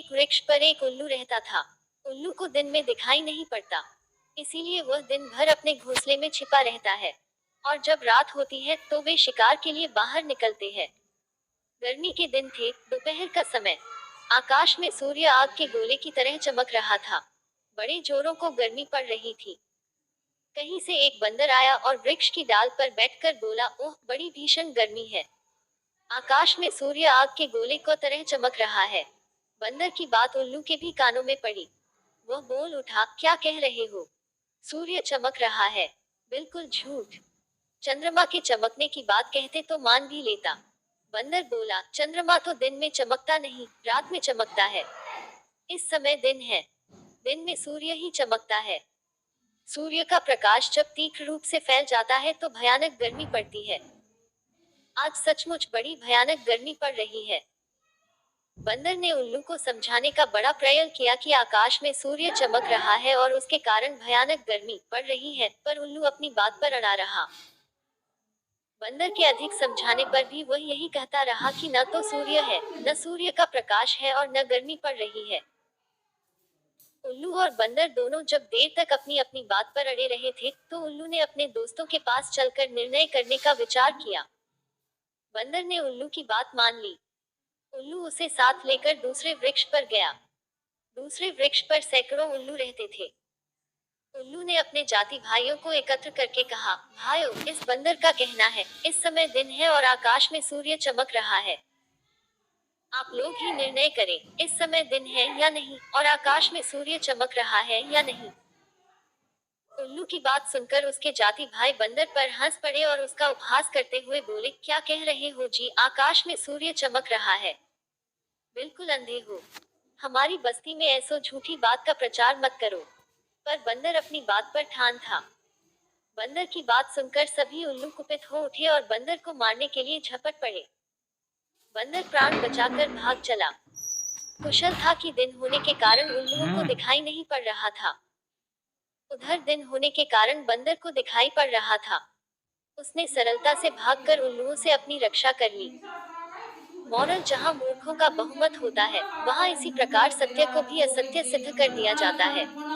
एक वृक्ष पर एक उल्लू रहता था। उल्लू को दिन में दिखाई नहीं पड़ता, इसीलिए वह दिन भर अपने घोंसले में छिपा रहता है। और जब रात होती है तो वे शिकार के लिए बाहर निकलते हैं। गर्मी के दिन थे, दोपहर का समय। आकाश में सूर्य आग के गोले की तरह चमक रहा था। बड़े जोरों को गर्मी पड़ रही थी। कहीं से एक बंदर आया और वृक्ष की डाल पर बैठकर बोला, ओह, बड़ी भीषण गर्मी है। आकाश में सूर्य आग के गोले को तरह चमक रहा है। बंदर की बात उल्लू के भी कानों में पड़ी। वह बोल उठा, क्या कह रहे हो? सूर्य चमक रहा है। बिल्कुल झूठ। चंद्रमा के चमकने की बात कहते तो मान भी लेता। बंदर बोला, चंद्रमा तो दिन में चमकता नहीं, रात में चमकता है। इस समय दिन है। दिन में सूर्य ही चमकता है। सूर्य का प्रकाश जब तीव्र रूप से फैल जाता है तो भयानक गर्मी पड़ती है। आज सचमुच बड़ी भयानक गर्मी पड़ रही है। बंदर ने उल्लू को समझाने का बड़ा प्रयत्न किया कि आकाश में सूर्य चमक रहा है और उसके कारण भयानक गर्मी पड़ रही है, पर उल्लू अपनी बात पर अड़ा रहा। बंदर के अधिक समझाने पर भी वह यही कहता रहा कि न तो सूर्य है, न सूर्य का प्रकाश है और न गर्मी पड़ रही है। उल्लू और बंदर दोनों जब देर तक अपनी अपनी बात पर अड़े रहे थे, तो उल्लू ने अपने दोस्तों के पास चलकर निर्णय करने का विचार किया। बंदर ने उल्लू की बात मान ली। उल्लू उसे साथ लेकर दूसरे वृक्ष पर गया। दूसरे वृक्ष पर सैकड़ों उल्लू रहते थे। उल्लू ने अपने जाति भाइयों को एकत्र करके कहा, भाइयों, इस बंदर का कहना है, इस समय दिन है और आकाश में सूर्य चमक रहा है। आप लोग ही निर्णय करें, इस समय दिन है या नहीं, और आकाश में सूर्य चमक रहा है या नहीं। उल्लू की बात सुनकर उसके जाति भाई बंदर पर हंस पड़े और उसका उपहास करते हुए बोले, क्या कह रहे हो जी, आकाश में सूर्य चमक रहा है? बिल्कुल अंधे हो। हमारी बस्ती में ऐसो झूठी बात का प्रचार मत करो। पर बंदर अपनी बात पर ठान था। बंदर की बात सुनकर सभी उल्लू कुपित हो उठे और बंदर को मारने के लिए झपट पड़े। बंदर प्राण बचाकर भाग चला। कुशल था कि दिन होने के कारण उल्लुओं को दिखाई नहीं पड़ रहा था। उधर दिन होने के कारण बंदर को दिखाई पड़ रहा था। उसने सरलता से भागकर उल्लुओं से अपनी रक्षा कर ली। मॉरल, जहाँ मूर्खों का बहुमत होता है, वहाँ इसी प्रकार सत्य को भी असत्य सिद्ध कर दिया जाता है।